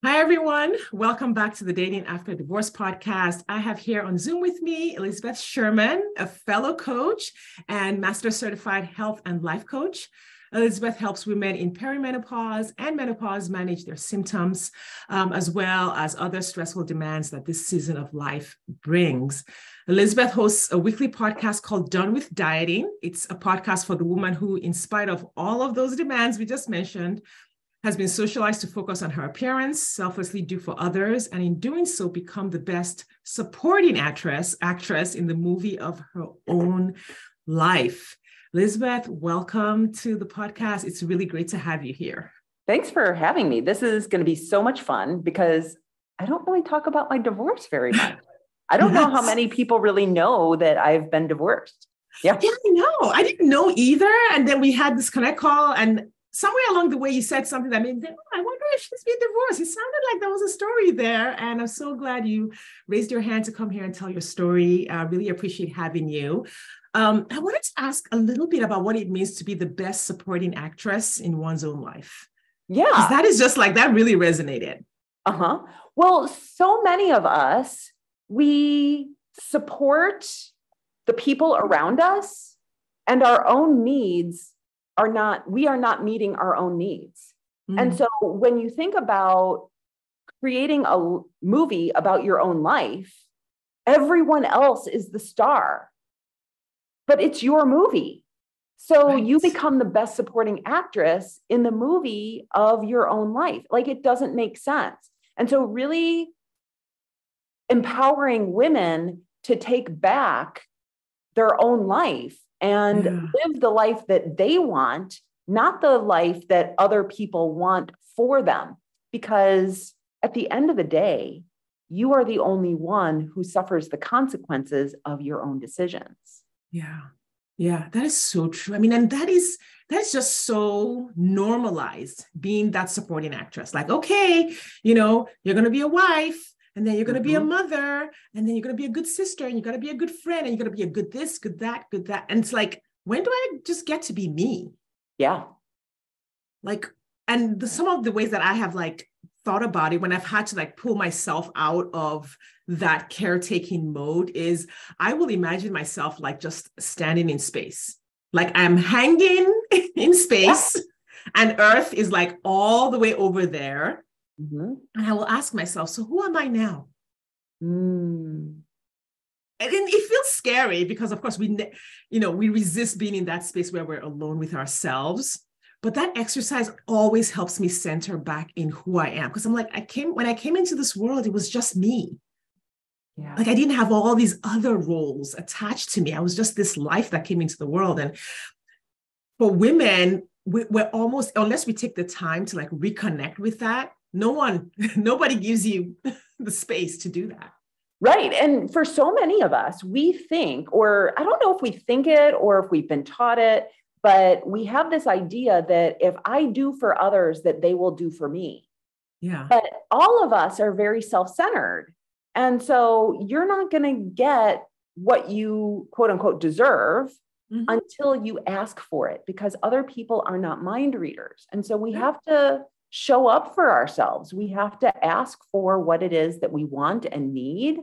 Hi, everyone. Welcome back to the Dating After Divorce podcast. I have here on Zoom with me Elizabeth Sherman, a fellow coach and master certified health and life coach. Elizabeth helps women in perimenopause and menopause manage their symptoms, as well as other stressful demands that this season of life brings. Elizabeth hosts a weekly podcast called Done with Dieting. It's a podcast for the woman who, in spite of all of those demands we just mentioned, has been socialized to focus on her appearance, selflessly do for others, and in doing so, become the best supporting actress in the movie of her own life. Elizabeth, welcome to the podcast. It's really great to have you here. Thanks for having me. This is going to be so much fun because I don't really talk about my divorce very much. I don't know how many people really know that I've been divorced. Yeah, I know. I didn't know either. And then we had this connect call, and somewhere along the way, you said something that made me think, I wonder if she's been divorced. It sounded like there was a story there. And I'm so glad you raised your hand to come here and tell your story. I really appreciate having you. I wanted to ask a little bit about what it means to be the best supporting actress in one's own life. Yeah. Because that is just like, that really resonated. Well, so many of us, we support the people around us and our own needs we are not meeting our own needs. Mm. And so when you think about creating a movie about your own life, everyone else is the star, but it's your movie. So you become the best supporting actress in the movie of your own life. Like, it doesn't make sense. And so really empowering women to take back their own life and live the life that they want, not the life that other people want for them. Because at the end of the day, you are the only one who suffers the consequences of your own decisions. Yeah, that is so true. I mean, and that's just so normalized, being that supporting actress. Like, okay, you're going to be a wife, and then you're going to be a mother, and then you're going to be a good sister, and you're going to be a good friend, and you're going to be a good this, good that, good that. And it's like, when do I just get to be me? Yeah. Like, and some of the ways that I have thought about it when I've had to pull myself out of that caretaking mode is I will imagine myself just standing in space. Like, I'm hanging in space and Earth is all the way over there. Mm-hmm. And I will ask myself, so who am I now? And it feels scary because, of course, we resist being in that space where we're alone with ourselves. But that exercise always helps me center back in who I am. Because I'm like, when I came into this world, it was just me. Yeah. I didn't have all these other roles attached to me. I was just this life that came into the world. And for women, we're almost, unless we take the time to reconnect with that, nobody gives you the space to do that. Right. And for so many of us, we think, or I don't know if we think it or if we've been taught it, but we have this idea that if I do for others, that they will do for me. Yeah. But all of us are very self-centered. And so you're not going to get what you quote unquote deserve until you ask for it, because other people are not mind readers. And so we have to show up for ourselves. We have to ask for what it is that we want and need.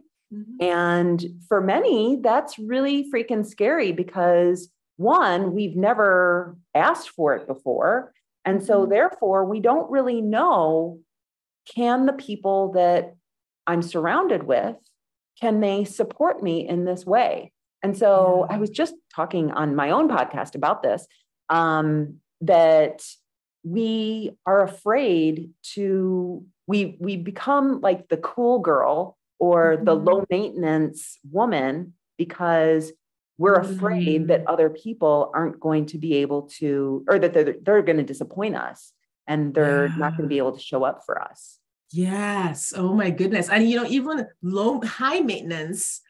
And for many, that's really freaking scary because, one, we've never asked for it before. And so therefore, we don't really know, can the people that I'm surrounded with, can they support me in this way? And so I was just talking on my own podcast about this, that we are afraid we become like the cool girl or the low maintenance woman because we're afraid that other people aren't going to be able to, or that they're going to disappoint us and they're not going to be able to show up for us. Yes. Oh my goodness. And, even high maintenance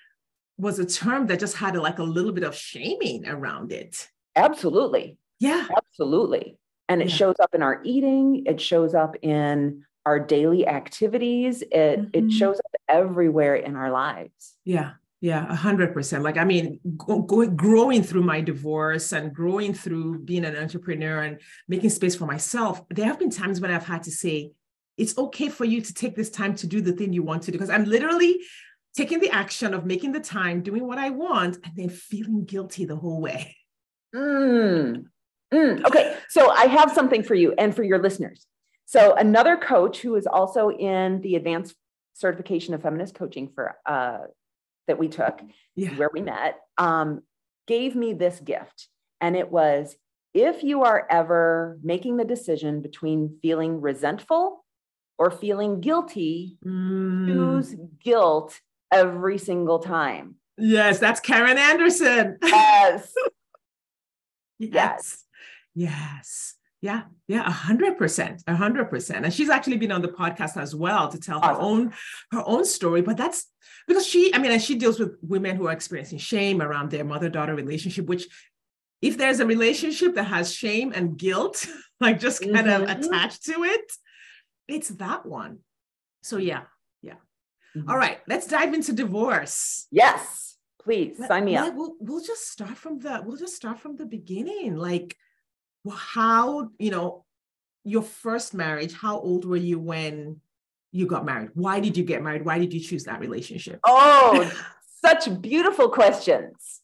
was a term that just had a little bit of shaming around it. Absolutely. Yeah. Absolutely. And it shows up in our eating. It shows up in our daily activities. It shows up everywhere in our lives. Yeah. Yeah, 100%. Growing through my divorce and growing through being an entrepreneur and making space for myself, there have been times when I've had to say, it's okay for you to take this time to do the thing you want to do. Because I'm literally taking the action of making the time, doing what I want, and then feeling guilty the whole way. Okay, so I have something for you and for your listeners. So another coach who is also in the advanced certification of feminist coaching for that we took, where we met, gave me this gift. And it was, if you are ever making the decision between feeling resentful or feeling guilty, choose guilt every single time. Yes, that's Karen Anderson. Yes. Yes. Yes. Yeah. 100%. And she's actually been on the podcast as well to tell her own story. But that's because and she deals with women who are experiencing shame around their mother-daughter relationship, which, if there's a relationship that has shame and guilt, like just kind of attached to it, it's that one. So yeah. All right, let's dive into divorce. Yes, please sign me up. We'll just start from the beginning. Like, how, your first marriage, how old were you when you got married? Why did you get married? Why did you choose that relationship? Oh, such beautiful questions.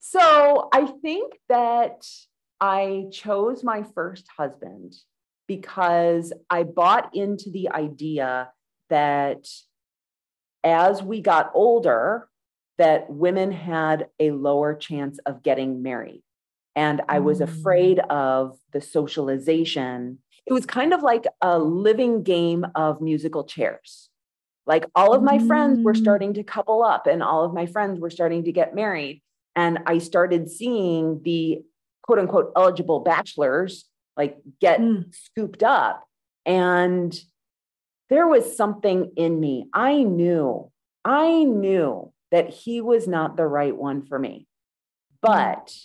So I think that I chose my first husband because I bought into the idea that as we got older, that women had a lower chance of getting married. And I was afraid of the socialization. It was kind of like a living game of musical chairs. Like, all of my friends were starting to couple up and all of my friends were starting to get married. And I started seeing the quote unquote eligible bachelors like get scooped up. And there was something in me. I knew that he was not the right one for me. But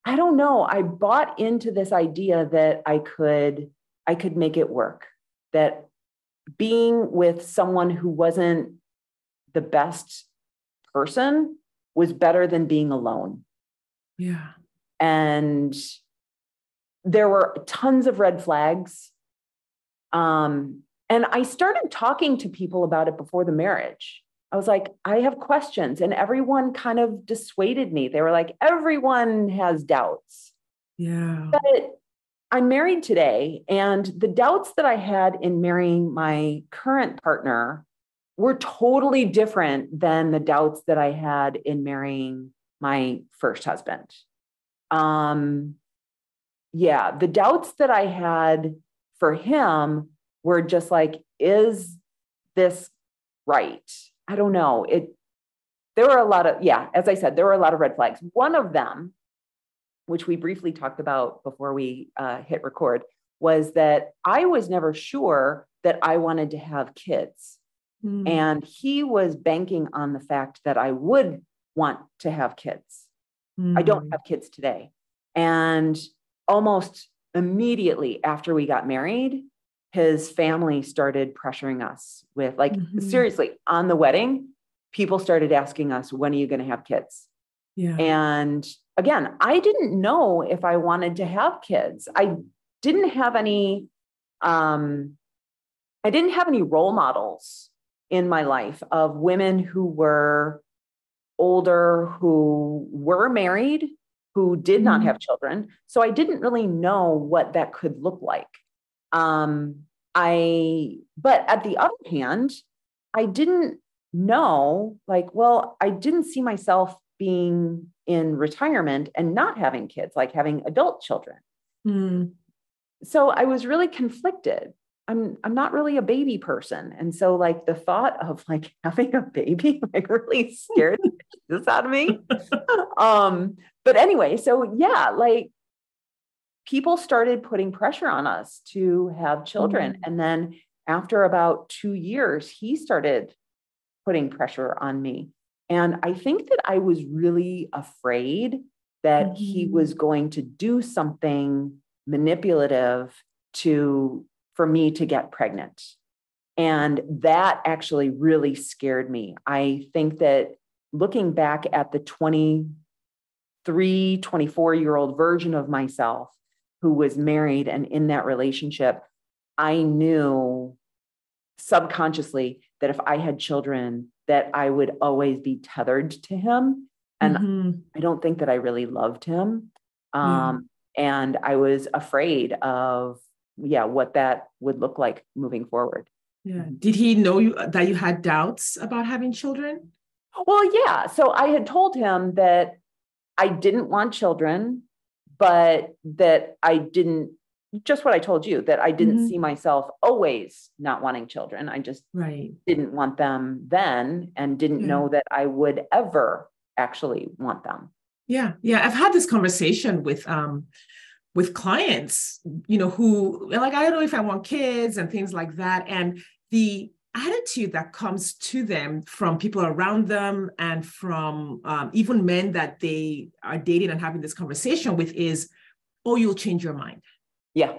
I don't know. I bought into this idea that I could make it work, that being with someone who wasn't the best person was better than being alone. Yeah. And there were tons of red flags. And I started talking to people about it before the marriage. I was like, I have questions, and everyone kind of dissuaded me. They were like, everyone has doubts. Yeah. But I'm married today, and the doubts that I had in marrying my current partner were totally different than the doubts that I had in marrying my first husband. The doubts that I had for him were just like, is this right? I don't know. There were a lot of, as I said, there were a lot of red flags. One of them, which we briefly talked about before we hit record, was that I was never sure that I wanted to have kids. And he was banking on the fact that I would want to have kids. I don't have kids today. And almost immediately after we got married, his family started pressuring us with, like, seriously, on the wedding, people started asking us, when are you going to have kids? Yeah. And again, I didn't know if I wanted to have kids. I didn't have any role models in my life of women who were older, who were married, who did not have children. So I didn't really know what that could look like. But at the other hand, I didn't know, I didn't see myself being in retirement and not having kids, like having adult children. So I was really conflicted. I'm not really a baby person. And so like the thought of like having a baby, like really scared this out of me. But anyway, so yeah, like people started putting pressure on us to have children. And then after about 2 years, he started putting pressure on me. And I think that I was really afraid that he was going to do something manipulative for me to get pregnant. And that actually really scared me. I think that looking back at the 23, 24-year-old version of myself who was married and in that relationship, I knew subconsciously that if I had children, that I would always be tethered to him. And I don't think that I really loved him. And I was afraid of, what that would look like moving forward. Yeah. Did he know that you had doubts about having children? Well, yeah. So I had told him that I didn't want children, but that I didn't, just what I told you, that I didn't see myself always not wanting children. I just didn't want them then and didn't know that I would ever actually want them. Yeah. Yeah. I've had this conversation with clients, who are like, I don't know if I want kids and things like that. And the attitude that comes to them from people around them and from even men that they are dating and having this conversation with is, oh, you'll change your mind. Yeah.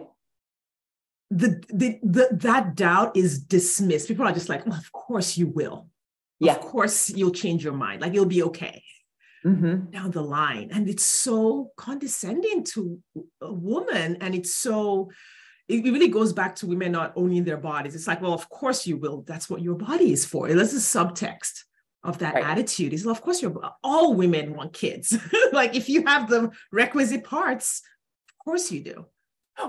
That doubt is dismissed. People are just like, well, of course you will. Yeah. Of course you'll change your mind. Like, you'll be okay. Down the line. And it's so condescending to a woman. And it really goes back to women not owning their bodies. It's like, well, of course you will. That's what your body is for. That's the subtext of that attitude is, well, of course all women want kids. Like, if you have the requisite parts, of course you do.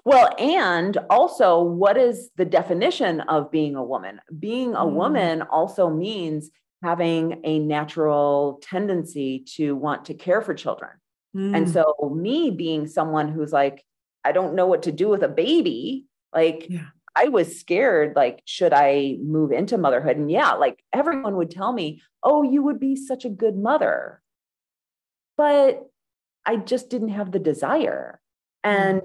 Well, and also, what is the definition of being a woman? Being a woman also means having a natural tendency to want to care for children. And so me being someone who's like, I don't know what to do with a baby, like I was scared, like, should I move into motherhood? And like everyone would tell me, oh, you would be such a good mother. But I just didn't have the desire. And,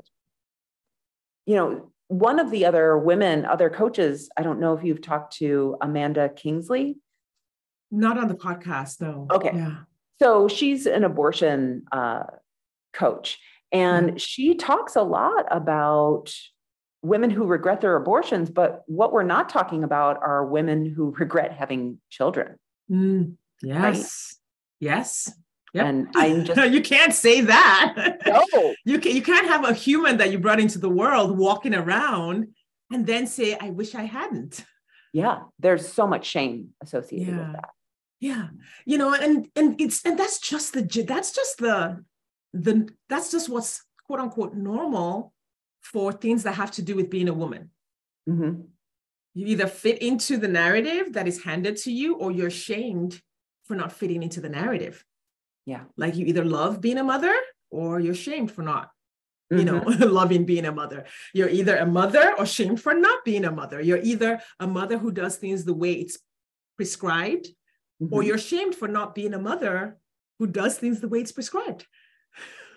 one of the other coaches, I don't know if you've talked to Amanda Kingsley. Not on the podcast, though. Okay. Yeah. So she's an abortion coach, and she talks a lot about women who regret their abortions, but what we're not talking about are women who regret having children. Yes. Right? Yes. Yep. And I'm just, you can't say that. No. You can't have a human that you brought into the world walking around and then say, I wish I hadn't. Yeah. There's so much shame associated with that. Yeah. And that's just what's quote unquote normal for things that have to do with being a woman. You either fit into the narrative that is handed to you, or you're shamed for not fitting into the narrative. Yeah. Like, you either love being a mother, or you're shamed for not, loving being a mother. You're either a mother or shamed for not being a mother. You're either a mother who does things the way it's prescribed, or you're shamed for not being a mother who does things the way it's prescribed.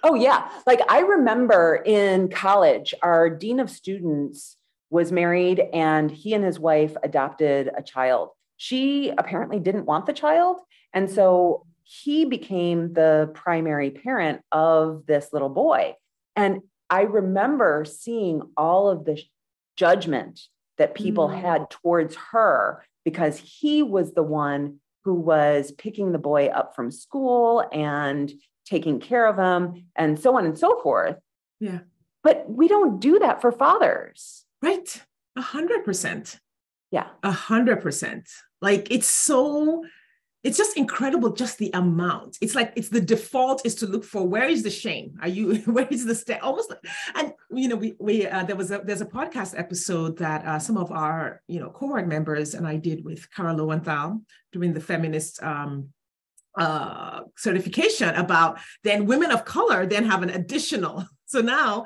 Oh, yeah. Like, I remember in college, our dean of students was married, and he and his wife adopted a child. She apparently didn't want the child. And so he became the primary parent of this little boy. And I remember seeing all of the judgment that people had towards her, because he was the one who was picking the boy up from school and taking care of him and so on and so forth. Yeah. But we don't do that for fathers. Right. 100%. Yeah. 100%. Like, it's just incredible, just the amount. It's like, it's the default is to look for, where is the shame? Where is the almost like, and there's a podcast episode that some of our cohort members and I did with Cara Lowenthal during the feminist certification about then women of color then have an additional. So now,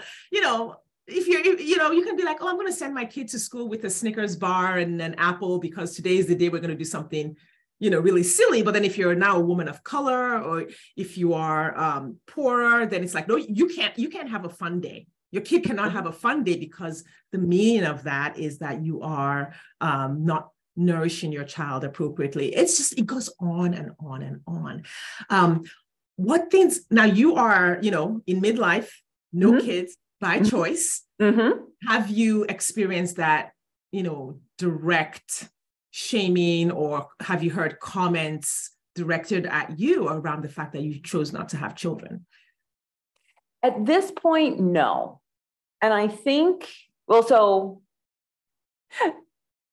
if you can be like, oh, I'm going to send my kid to school with a Snickers bar and an apple because today is the day we're going to do something really silly. But then if you're now a woman of color, or if you are poorer, then it's like, no, you can't have a fun day. Your kid cannot have a fun day, because the meaning of that is that you are not nourishing your child appropriately. It goes on and on and on. What things, now you are, in midlife, no kids by choice. Have you experienced that, direct shaming, or have you heard comments directed at you around the fact that you chose not to have children? At this point, no. And I think, well, so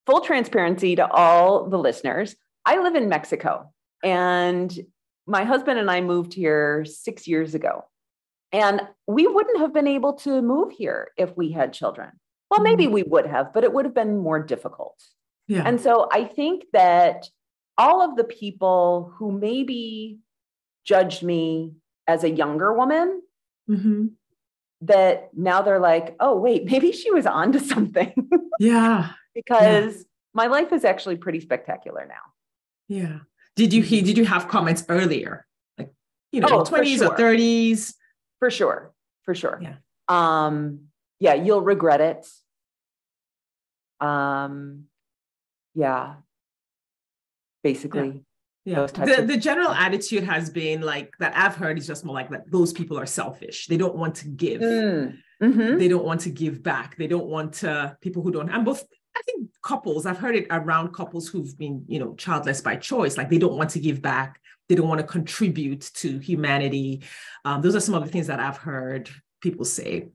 Full transparency to all the listeners. I live in Mexico, and my husband and I moved here 6 years ago. And we wouldn't have been able to move here if we had children. Well, maybe we would have, but it would have been more difficult. Yeah. And so I think that all of the people who maybe judged me as a younger woman, that now they're like, oh, wait, maybe she was onto something. Yeah. Because my life is actually pretty spectacular now. Yeah. Did you have comments earlier? Like, 20s or 30s? For sure. Yeah. Yeah, you'll regret it. Yeah. Basically. Yeah. The general attitude has been like that I've heard is just more like that those people are selfish. They don't want to give. They don't want to give back. They don't want to, people who don't, and both, I think couples, I've heard it around couples who've been, childless by choice. Like they don't want to give back. They don't want to contribute to humanity. Those are some of the things that I've heard people say.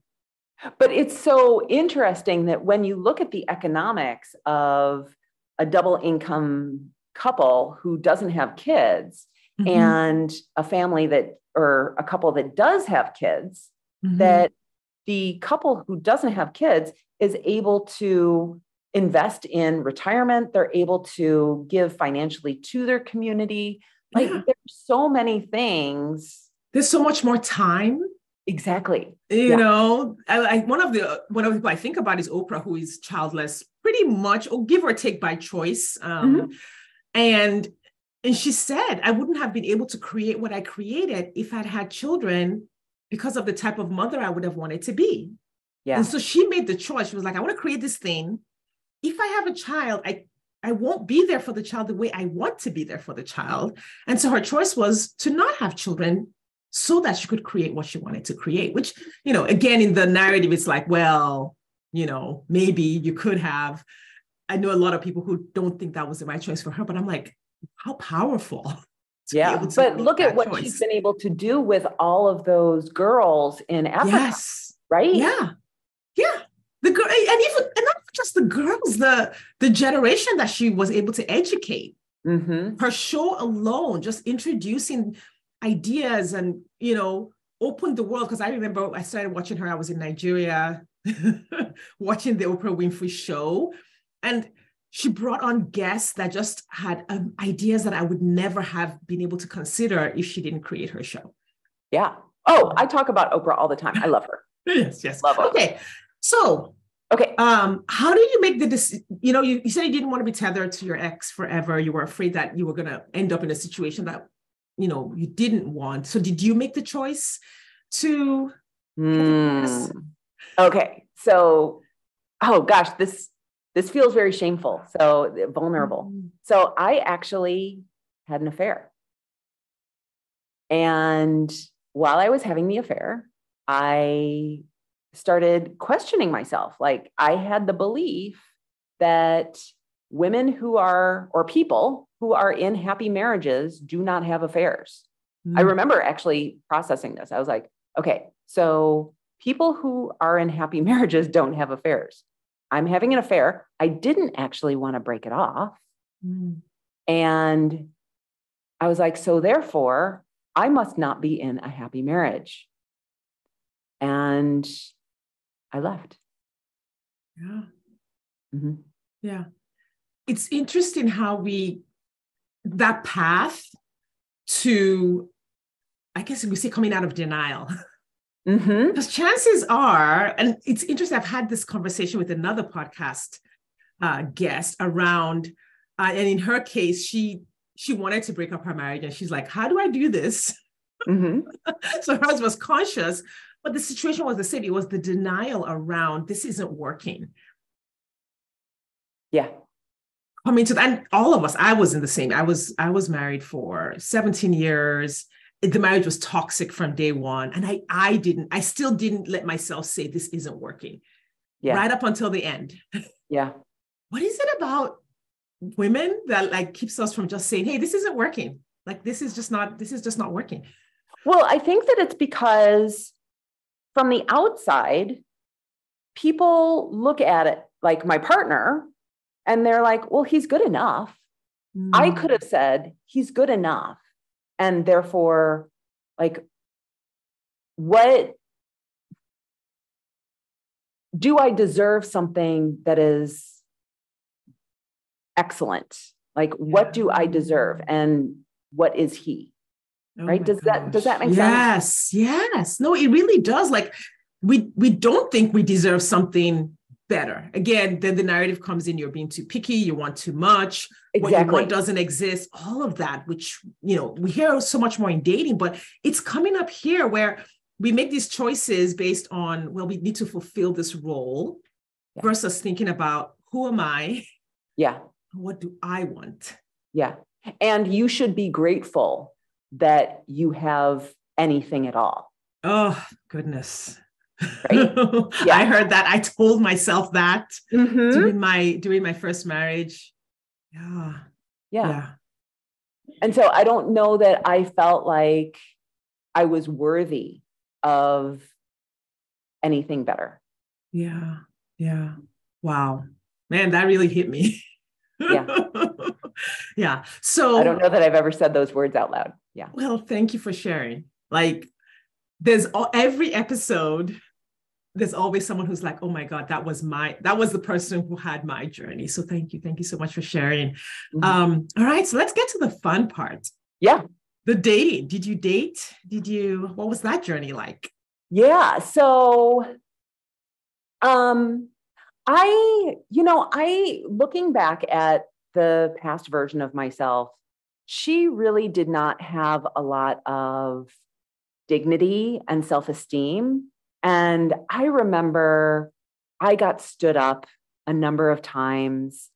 But it's so interesting that when you look at the economics of a double income couple who doesn't have kids and a family or a couple that does have kids, that the couple who doesn't have kids is able to invest in retirement. They're able to give financially to their community. Like there's so many things. There's so much more time. Exactly. One of the people I think about is Oprah, who is childless pretty much, or give or take by choice. And she said, I wouldn't have been able to create what I created if I'd had children because of the type of mother I would have wanted to be. Yeah. And so she made the choice. She was like, I want to create this thing. If I have a child, I won't be there for the child the way I want to be there for the child. And so her choice was to not have children so that she could create what she wanted to create, which, again, in the narrative, it's like, well, maybe you could have. I know a lot of people who don't think that was the right choice for her, but I'm like, how powerful. Yeah. But look at what she's been able to do with all of those girls in Africa. Yes. Right? Yeah. Yeah. The girl, and not just the girls, the generation that she was able to educate. Her show alone, just introducing ideas and, opened the world. Because I remember I started watching her. I was in Nigeria watching the Oprah Winfrey show. And she brought on guests that just had ideas that I would never have been able to consider if she didn't create her show. Yeah. Oh, I talk about Oprah all the time. I love her. Yes. Love her. Okay. So, how did you make the decision? You said you didn't want to be tethered to your ex forever. You were afraid that you were going to end up in a situation that, you didn't want. So did you make the choice to? Okay. So, oh gosh, this feels very shameful. So vulnerable. So I actually had an affair. And while I was having the affair, I started questioning myself. Like I had the belief that women or people who are in happy marriages do not have affairs. I remember actually processing this. I was like, okay, so people who are in happy marriages don't have affairs. I'm having an affair. I didn't actually want to break it off. And I was like, so therefore, I must not be in a happy marriage. And I left. Yeah. Yeah. It's interesting how that path to, I guess we say coming out of denial. Because chances are, and it's interesting, I've had this conversation with another podcast guest around, and in her case, she wanted to break up her marriage, and she's like, how do I do this? So hers was conscious, but the situation was the same. It was the denial around, this isn't working. Yeah. And all of us, I was in the same, I was married for 17 years. The marriage was toxic from day one. And I still didn't let myself say this isn't working. Yeah. Right up until the end. Yeah. What is it about women that like keeps us from just saying, hey, this isn't working. Like, this is just not working. Well, I think that it's because from the outside, people look at it like my partner And they're like, well, he's good enough. I could have said, he's good enough. And therefore, like, what do I deserve something that is excellent? Like, what do I deserve? And what is he? Right? Does that make sense? Yes. No, it really does. Like, we don't think we deserve something better. Again, then the narrative comes in, you're being too picky, you want too much, what you want doesn't exist, all of that, which, we hear so much more in dating, but it's coming up here where we make these choices based on, well, we need to fulfill this role versus thinking about, who am I? Yeah. What do I want? Yeah. And you should be grateful that you have anything at all. Oh, goodness. Right? Yeah. I heard that. I told myself that during my first marriage. Yeah. And so I don't know that I felt like I was worthy of anything better. Yeah. Wow. Man, that really hit me. Yeah. So I don't know that I've ever said those words out loud. Yeah. Well, thank you for sharing. Like, every episode, there's always someone who's like, oh my God, that was the person who had my journey. So thank you so much for sharing. All right, so let's get to the fun part. Yeah. The dating. Did you date? What was that journey like? Yeah. So, looking back at the past version of myself, she really did not have a lot of dignity and self-esteem. And I remember I got stood up a number of times.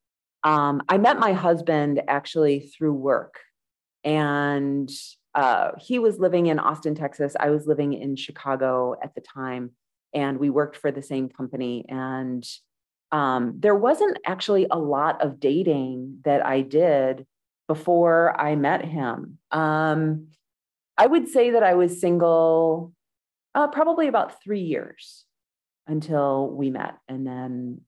I met my husband actually through work, and he was living in Austin, Texas. I was living in Chicago at the time, and we worked for the same company. And there wasn't actually a lot of dating that I did before I met him. I would say that I was single probably about 3 years until we met. And then,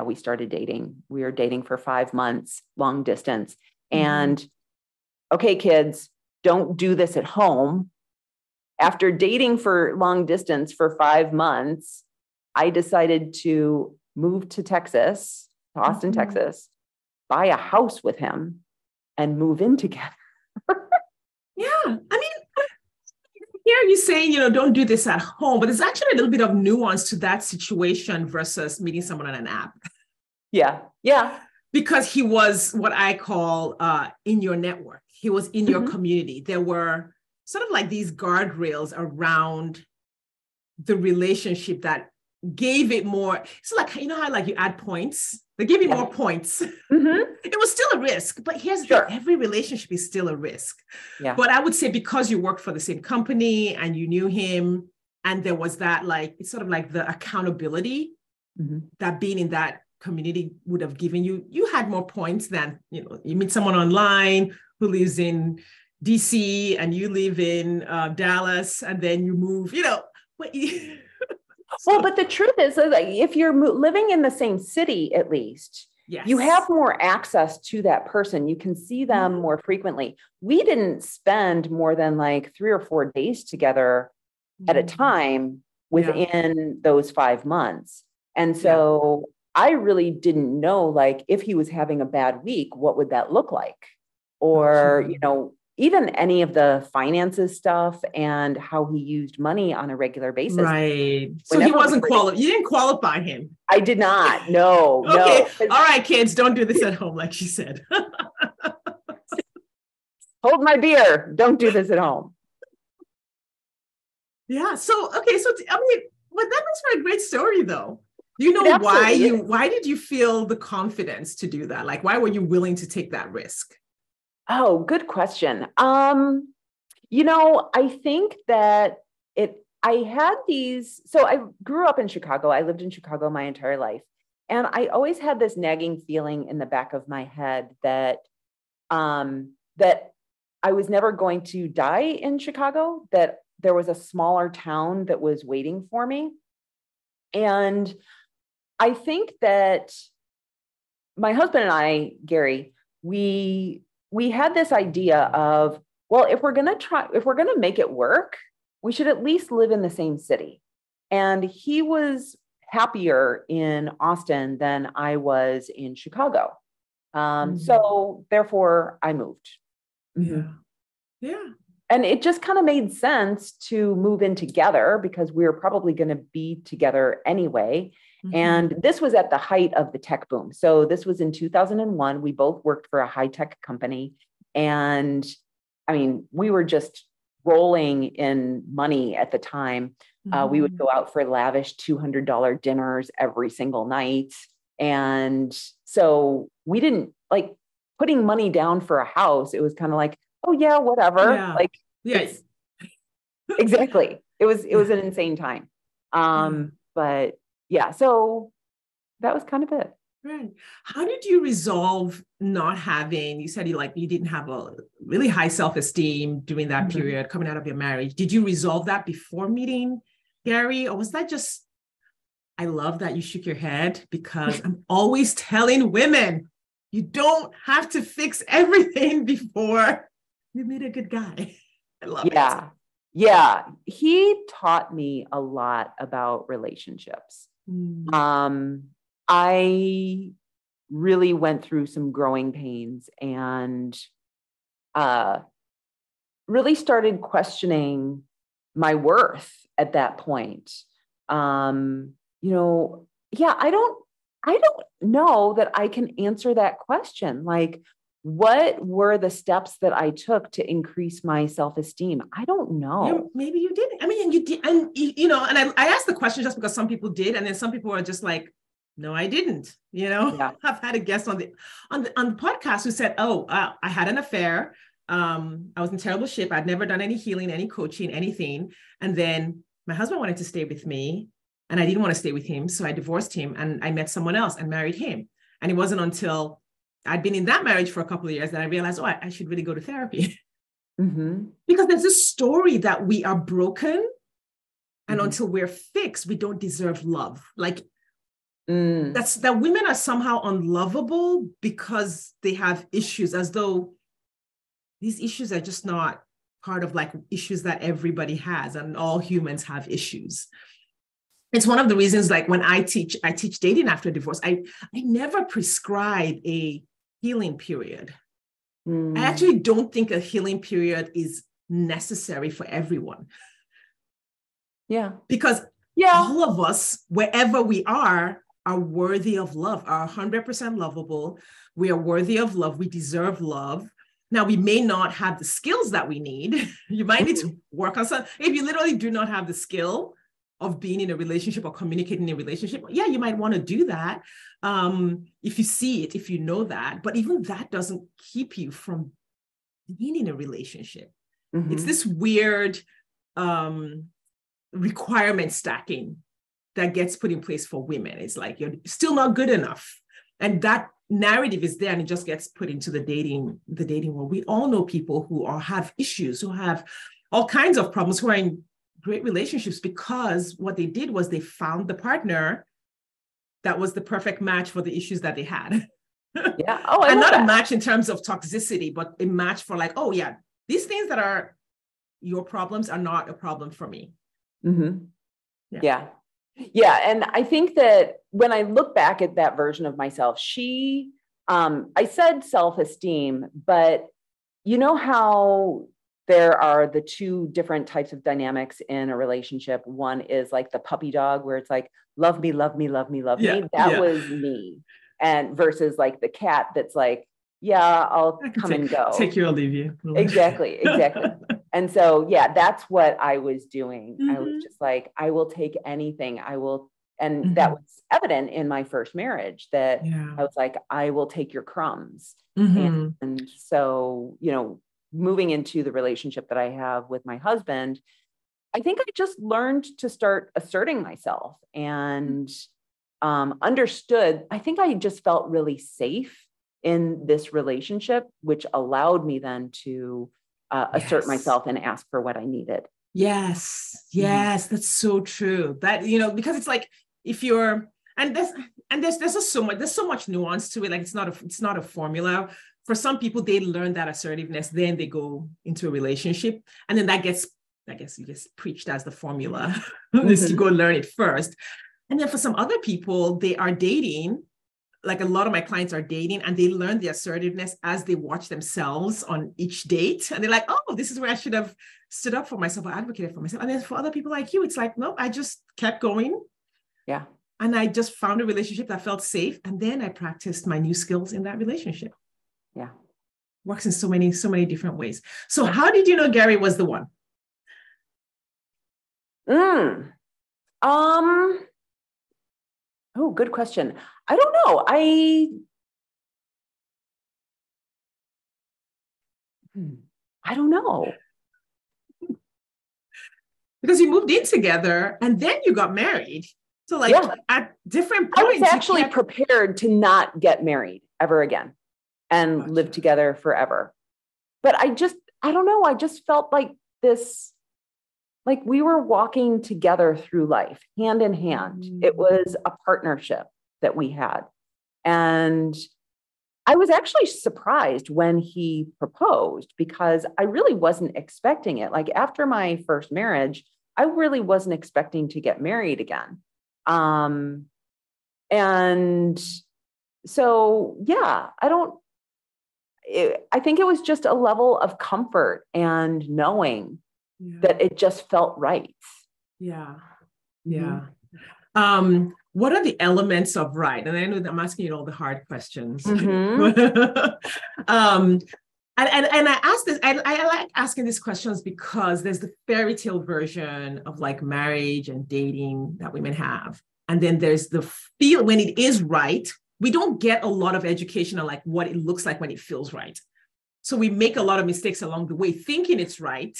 we started dating. We were dating for 5 months, long distance. And okay, kids, don't do this at home. After dating for long distance for 5 months, I decided to move to Texas, to Austin, Texas, buy a house with him and move in together. Yeah. I mean, hear you saying, don't do this at home, but there's actually a little bit of nuance to that situation versus meeting someone on an app. Yeah. Because he was what I call in your network. He was in your community. There were sort of like these guardrails around the relationship that gave it more. It's like, how like you add points? They give you more points. It was still a risk, but here's the thing, every relationship is still a risk. Yeah. But I would say because you worked for the same company and you knew him, and there was that, like, it's sort of like the accountability that being in that community would have given you, you had more points than, you meet someone online who lives in DC and you live in Dallas, and then you move, Well, but the truth is like, if you're living in the same city, at least, you have more access to that person. You can see them more frequently. We didn't spend more than like 3 or 4 days together at a time within those 5 months. And so I really didn't know, like, if he was having a bad week, what would that look like? Or, even any of the finances stuff and how he used money on a regular basis. Right. So he wasn't qualified. You didn't qualify him. I did not. No. Okay. No. All right, kids, don't do this at home, like she said. Hold my beer. Don't do this at home. Yeah. So, okay. So, I mean, but that makes for a great story, though. You know why did you feel the confidence to do that? Like, why were you willing to take that risk? Oh, good question. I think that so I grew up in Chicago. I lived in Chicago my entire life. And I always had this nagging feeling in the back of my head that I was never going to die in Chicago, that there was a smaller town that was waiting for me. And I think that my husband and I, Gary, we had this idea of, well, if we're going to make it work, we should at least live in the same city. And he was happier in Austin than I was in Chicago. So therefore I moved. Yeah. Yeah. And it just kind of made sense to move in together because we were probably going to be together anyway. And this was at the height of the tech boom. So this was in 2001. We both worked for a high-tech company. And I mean, we were just rolling in money at the time. We would go out for lavish $200 dinners every single night. And so we didn't like putting money down for a house. It was kind of like, oh yeah, whatever. Yeah. Like, yes, exactly. It was an insane time. But yeah, so that was kind of it. Right. How did you resolve not having, you said you didn't have a really high self-esteem during that period coming out of your marriage. Did you resolve that before meeting Gary? Or was that just, I love that you shook your head because I'm always telling women, you don't have to fix everything before you meet a good guy. I love it. Yeah. He taught me a lot about relationships. I really went through some growing pains and really started questioning my worth at that point. I don't know that I can answer that question. Like, what were the steps that I took to increase my self-esteem? I don't know. Yeah, maybe you didn't. I mean, and you did, and and I asked the question just because some people did, and then some people are just like, no, I didn't. I've had a guest on the podcast who said, I had an affair. I was in terrible shape. I'd never done any healing, any coaching, anything. And then my husband wanted to stay with me and I didn't want to stay with him. So I divorced him and I met someone else and married him. And it wasn't until I'd been in that marriage for a couple of years that I realized, I should really go to therapy. Because there's this story that we are broken and until we're fixed, we don't deserve love. Like that women are somehow unlovable because they have issues, as though these issues are just not part of like issues that everybody has, and all humans have issues. It's one of the reasons, like when I teach dating after divorce, I never prescribe a healing period. I actually don't think a healing period is necessary for everyone. Yeah. Because all of us, wherever we are worthy of love, are 100% lovable. We are worthy of love. We deserve love. Now, we may not have the skills that we need. You might need to work on some. If you literally do not have the skill of being in a relationship or communicating in a relationship, you might want to do that. If you see it, if you know that, but even that doesn't keep you from being in a relationship. It's this weird requirement stacking that gets put in place for women. It's like, you're still not good enough. And that narrative is there and it just gets put into the dating world. We all know people who have issues, who have all kinds of problems, who are in great relationships because what they did was they found the partner that was the perfect match for the issues that they had. Yeah. And not a match in terms of toxicity, but a match for like, these things that are your problems are not a problem for me. Yeah. And I think that when I look back at that version of myself, I said self-esteem, but you know how there are the two different types of dynamics in a relationship. One is like the puppy dog, where it's like, love me, love me, love me, love me. That was me. And versus like the cat that's like, I'll come and go. Take you or leave you. Exactly. And so, that's what I was doing. I was just like, I will take anything. I will. And that was evident in my first marriage that I was like, I will take your crumbs. And so, moving into the relationship that I have with my husband, I think I just learned to start asserting myself and understood. I think I just felt really safe in this relationship, which allowed me then to assert myself and ask for what I needed. Yes, that's so true. That, because it's like, if you're, And there's just so much nuance to it. Like it's not a formula. For some people, they learn that assertiveness, then they go into a relationship, and then that gets, I guess, you just preached as the formula. Is you go learn it first. And then for some other people, they are dating. Like a lot of my clients are dating, and they learn the assertiveness as they watch themselves on each date. And they're like, oh, this is where I should have stood up for myself or advocated for myself. And then for other people like you, it's like, no, I just kept going. Yeah. And I just found a relationship that felt safe. And then I practiced my new skills in that relationship. Yeah. Works in so many different ways. So how did you know Gary was the one? Oh, good question. I don't know. I don't know. Because you moved in together and then you got married. So like at different points. I was actually prepared to not get married ever again and live together forever. But I don't know. I just felt like this, like we were walking together through life, hand in hand. It was a partnership that we had. And I was actually surprised when he proposed because I really wasn't expecting it. Like after my first marriage, I really wasn't expecting to get married again. And so, yeah, I think it was just a level of comfort and knowing that it just felt right. Yeah. Yeah. What are the elements of right? And I know that I'm asking you all the hard questions. And I ask this, I like asking these questions because there's the fairy tale version of like marriage and dating that women have. And then there's the feel when it is right. We don't get a lot of education on like what it looks like when it feels right. So we make a lot of mistakes along the way thinking it's right.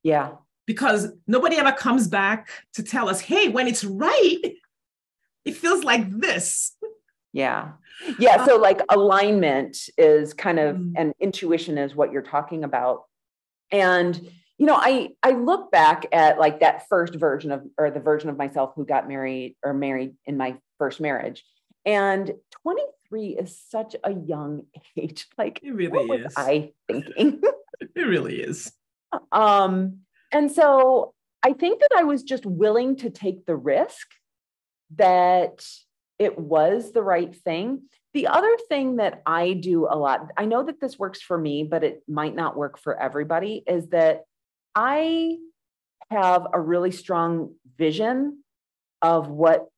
Yeah. Because nobody ever comes back to tell us, hey, when it's right, it feels like this. Yeah. Yeah. So like alignment is kind of, and intuition is what you're talking about. And, you know, I look back at like that first version of, or the version of myself who got married in my first marriage. And 23 is such a young age. Like, it really what was I thinking? It really is. And so I think that I was just willing to take the risk that it was the right thing. The other thing that I do a lot, I know that this works for me, but it might not work for everybody, is that I have a really strong vision of what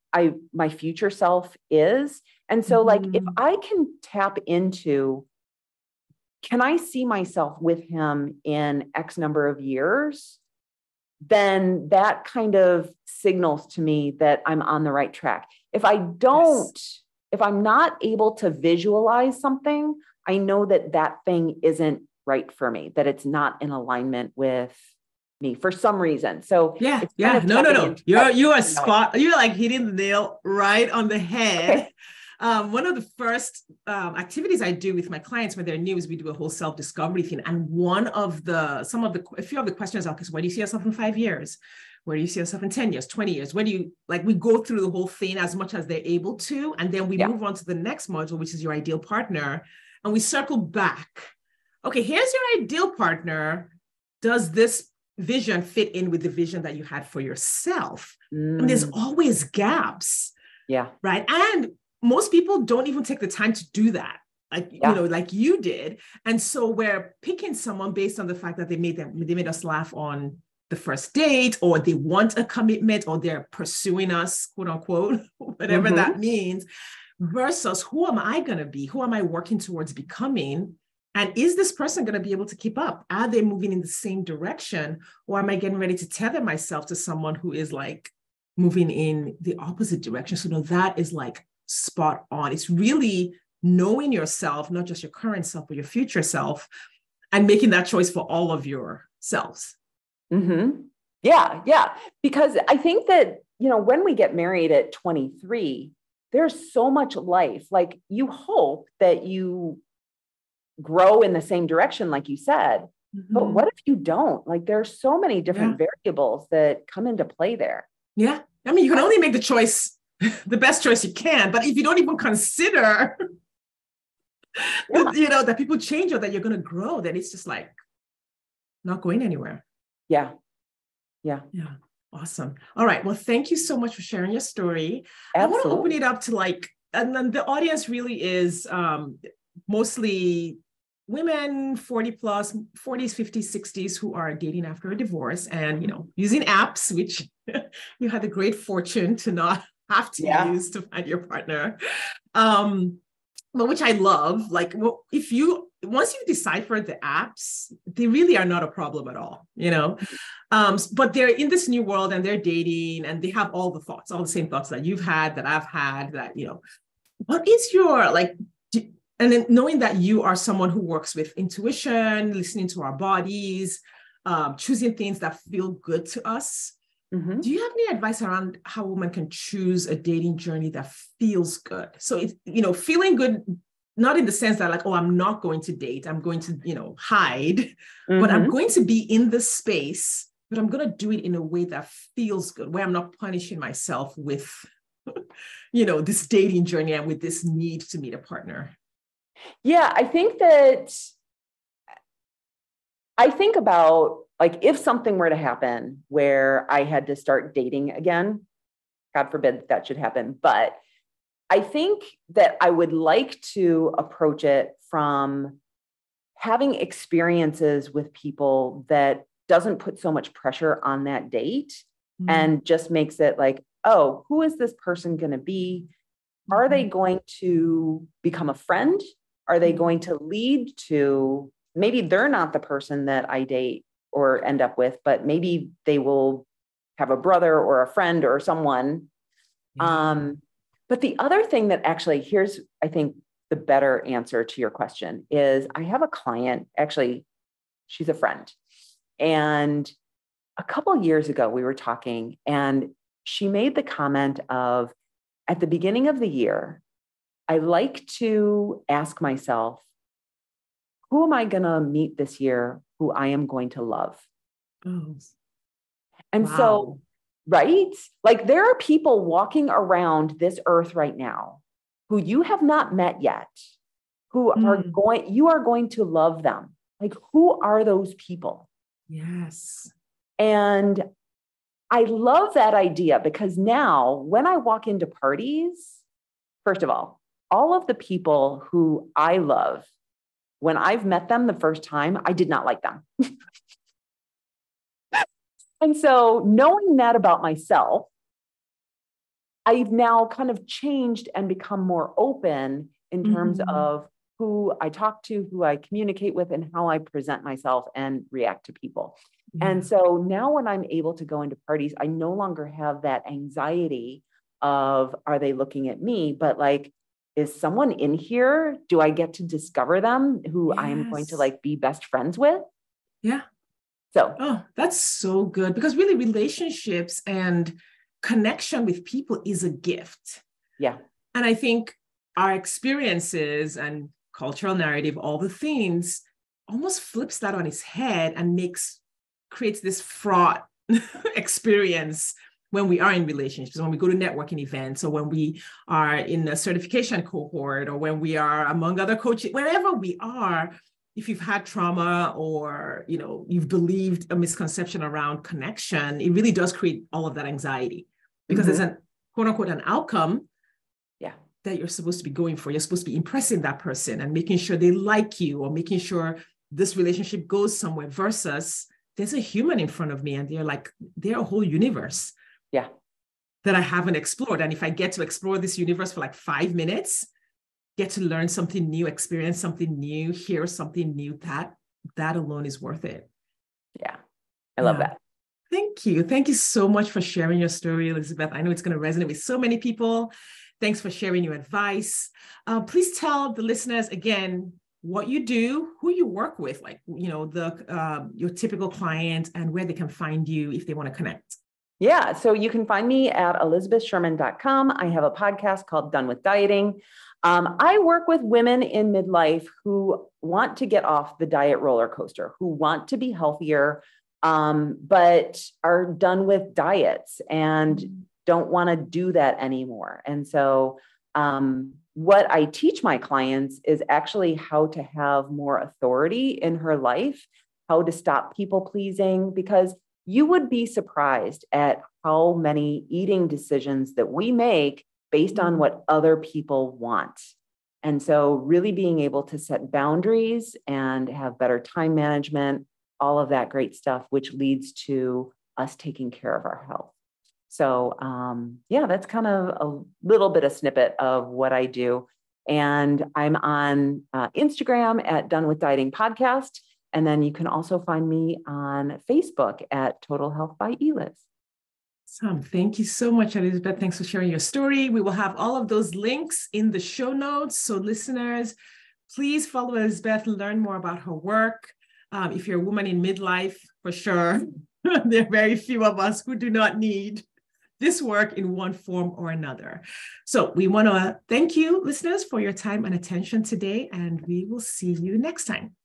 my future self is. And so like, if I can tap into, can I see myself with him in X number of years? Then that kind of signals to me that I'm on the right track. If I don't, if I'm not able to visualize something, I know that that thing isn't right for me, that it's not in alignment with me for some reason. So no. You are spot. You're like hitting the nail right on the head. Okay. One of the first activities I do with my clients when they're new is we do a whole self-discovery thing. And a few of the questions are, where do you see yourself in 5 years? Where do you see yourself in 10 years, 20 years? Where do you, like, we go through the whole thing as much as they're able to. And then we move on to the next module, which is your ideal partner. And we circle back. Okay, here's your ideal partner. Does this vision fit in with the vision that you had for yourself? And there's always gaps. Yeah. Right. And most people don't even take the time to do that. Like, you know, like you did. And so we're picking someone based on the fact that they made us laugh on the first date, or they want a commitment, or they're pursuing us, quote unquote, whatever that means, versus who am I going to be? Who am I working towards becoming? And is this person going to be able to keep up? Are they moving in the same direction? Or am I getting ready to tether myself to someone who is like moving in the opposite direction? So no, that is like spot on. It's really knowing yourself, not just your current self, but your future self, and making that choice for all of your selves. Yeah. Because I think that, you know, when we get married at 23, there's so much life. Like, you hope that you grow in the same direction, like you said, but what if you don't? Like, there's so many different variables that come into play there. Yeah. I mean, you can only make the choice the best choice you can. But if you don't even consider, that people change or that you're going to grow, then it's just like not going anywhere. Yeah. Yeah. Yeah. Awesome. All right. Well, thank you so much for sharing your story. Absolutely. I want to open it up to and then the audience really is mostly women 40 plus, 40s, 50s, 60s who are dating after a divorce and, using apps, which you had the great fortune to not have to use to find your partner. But which I love. Once you decipher the apps, they really are not a problem at all, but they're in this new world and they're dating and they have all the same thoughts that you've had, that I've had, that, what is your, and then knowing that you are someone who works with intuition, listening to our bodies, choosing things that feel good to us. Mm-hmm. Do you have any advice around how a woman can choose a dating journey that feels good? So it's, feeling good, not in the sense that I'm not going to date, I'm going to, hide, mm-hmm. but I'm going to be in this space, but I'm going to do it in a way that feels good, where I'm not punishing myself with, this dating journey and with this need to meet a partner. Yeah, I think about if something were to happen where I had to start dating again, God forbid that should happen. But I think that I would like to approach it from having experiences with people that doesn't put so much pressure on that date, mm-hmm. and just makes it oh, who is this person going to be? Mm-hmm. Are they going to become a friend? Are they going to lead to, maybe they're not the person that I date or end up with, but maybe they will have a brother or a friend or someone. Yeah. But the other thing that actually, here's, I think, the better answer to your question is, I have a client, actually, she's a friend. And a couple of years ago, we were talking and she made the comment of, at the beginning of the year, I like to ask myself, who am I going to meet this year who I am going to love? Oh. And wow. So, right? There are people walking around this earth right now who you have not met yet, who you are going to love them. Who are those people? Yes. And I love that idea, because now when I walk into parties, first of all of the people who I love, when I've met them the first time, I did not like them. And so knowing that about myself, I've now kind of changed and become more open in terms mm-hmm. of who I talk to, who I communicate with, and how I present myself and react to people. Yeah. And so now when I'm able to go into parties, I no longer have that anxiety of, are they looking at me? But is someone in here? Do I get to discover them who yes. I am going to be best friends with? Yeah. So, oh, that's so good, because really relationships and connection with people is a gift. Yeah. And I think our experiences and cultural narrative, all the things, almost flips that on its head and creates this fraught experience when we are in relationships, when we go to networking events, or when we are in a certification cohort, or when we are among other coaches, wherever we are, if you've had trauma or, you've believed a misconception around connection, it really does create all of that anxiety, because mm-hmm. there's an quote unquote an outcome that you're supposed to be going for. You're supposed to be impressing that person and making sure they like you, or making sure this relationship goes somewhere, versus there's a human in front of me and they're a whole universe. Yeah. That I haven't explored. And if I get to explore this universe for 5 minutes, get to learn something new, experience something new, hear something new, that alone is worth it. Yeah. I love that. Thank you. Thank you so much for sharing your story, Elizabeth. I know it's going to resonate with so many people. Thanks for sharing your advice. Please tell the listeners again what you do, who you work with, your typical client, and where they can find you if they want to connect. Yeah. So you can find me at elizabethsherman.com. I have a podcast called Done with Dieting. I work with women in midlife who want to get off the diet roller coaster, who want to be healthier, but are done with diets and don't want to do that anymore. And so what I teach my clients is actually how to have more authority in her life, how to stop people pleasing, because you would be surprised at how many eating decisions that we make based on what other people want. And so really being able to set boundaries and have better time management, all of that great stuff, which leads to us taking care of our health. So yeah, that's kind of a little bit of snippet of what I do. And I'm on Instagram at Done with Dieting Podcast. And then you can also find me on Facebook at Total Health by Eliz. Awesome. Thank you so much, Elizabeth. Thanks for sharing your story. We will have all of those links in the show notes. So listeners, please follow Elizabeth, learn more about her work. If you're a woman in midlife, for sure, there are very few of us who do not need this work in one form or another. So we want to thank you, listeners, for your time and attention today, and we will see you next time.